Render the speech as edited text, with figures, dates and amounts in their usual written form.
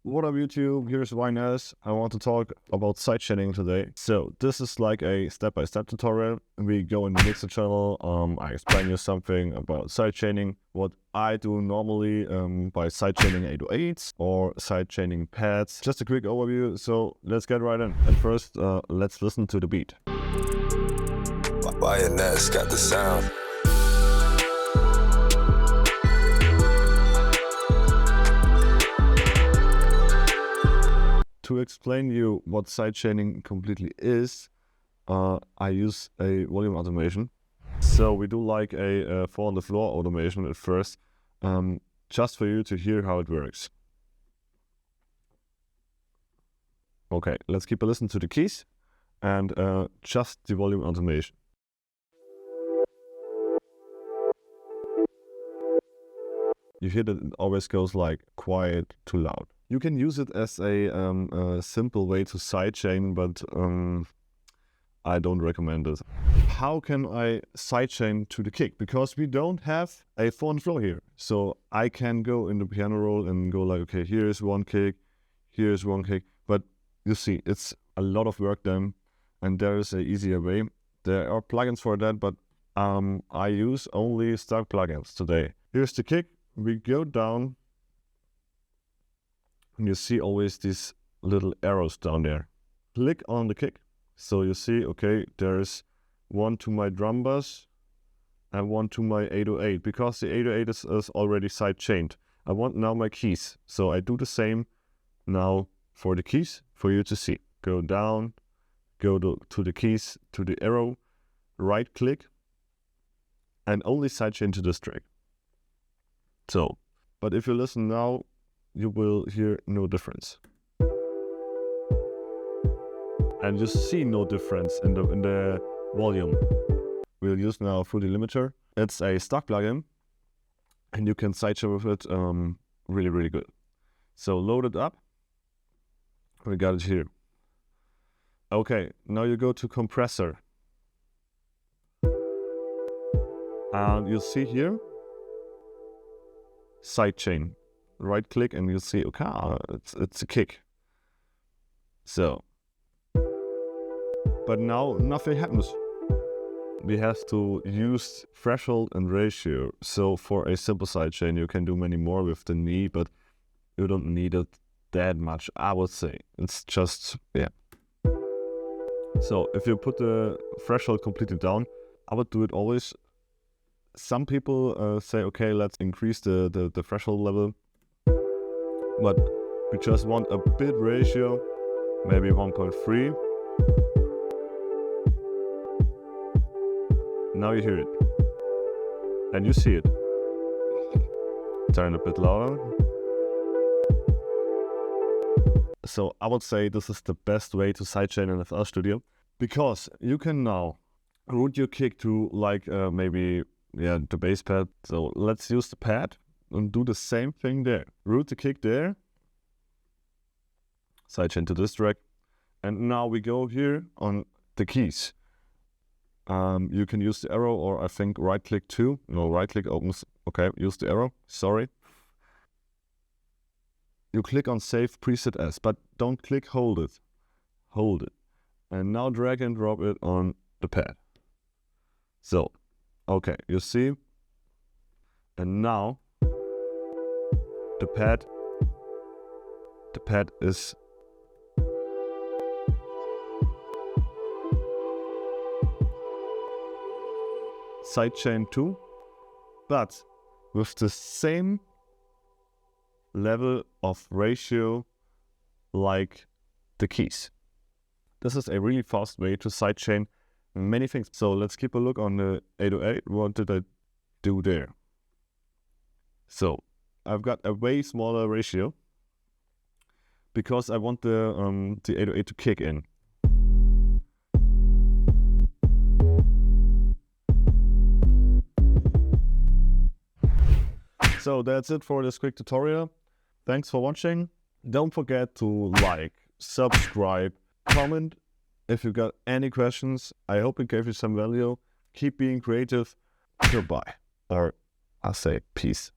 What up YouTube, here's YNS. I want to talk about sidechaining today. So this is like a step-by-step tutorial. We go in the mixer channel, I explain you something about sidechaining, what I do normally by sidechaining 808s or sidechaining pads. Just a quick overview, so let's get right in. And first, let's listen to the beat. YNS got the sound. To explain you what sidechaining completely is, I use a volume automation. So we do like a 4 on the floor automation at first, just for you to hear how it works. Okay, let's keep a listen to the keys and just the volume automation. You hear that it always goes like quiet to loud. You can use it as a simple way to sidechain, but I don't recommend it. How can I sidechain to the kick? Because we don't have a 4 on the floor here. So I can go in the piano roll and go like, okay, here's one kick, here's one kick. But you see, it's a lot of work done, and there is an easier way. There are plugins for that, but I use only stock plugins today. Here's the kick. We go down, and you see always these little arrows down there. Click on the kick, so you see, okay, there's one to my drum bass and one to my 808, because the 808 is already sidechained. I want now my keys, so I do the same now for the keys for you to see. Go down, go to the keys, to the arrow, right click, and only sidechain to this track. So, but if you listen now, you will hear no difference. And you see no difference in the volume. We'll use now a full delimiter. It's a stock plugin, and you can sidechain with it really, really good. So load it up. We got it here. Okay, now you go to compressor. And you'll see here, sidechain. Right click and you'll see, okay, it's a kick. So, but now nothing happens. We have to use threshold and ratio. So for a simple sidechain, you can do many more with the knee, but you don't need it that much, I would say. It's just, yeah. So if you put the threshold completely down, I would do it always. Some people say, okay, let's increase the threshold level. But we just want a bit ratio, maybe 1.3. Now you hear it. And you see it. Turn a bit louder. So I would say this is the best way to sidechain in FL Studio, because you can now route your kick to like maybe the bass pad. So let's use the pad and do the same thing there. Route the kick there, sidechain to this track, and now we go here on the keys. You can use the arrow, or I think right click too. No, right click opens, okay, use the arrow, sorry. You click on save preset as, but don't click hold it. Hold it. And now drag and drop it on the pad. So, okay, you see, and now the pad is sidechain too, but with the same level of ratio like the keys. This is a really fast way to sidechain many things. So let's keep a look on the 808. What did I do there? So I've got a way smaller ratio because I want the 808 to kick in. So that's it for this quick tutorial. Thanks for watching. Don't forget to like, subscribe, comment if you got any questions. I hope it gave you some value. Keep being creative. Goodbye. Or I'll say peace.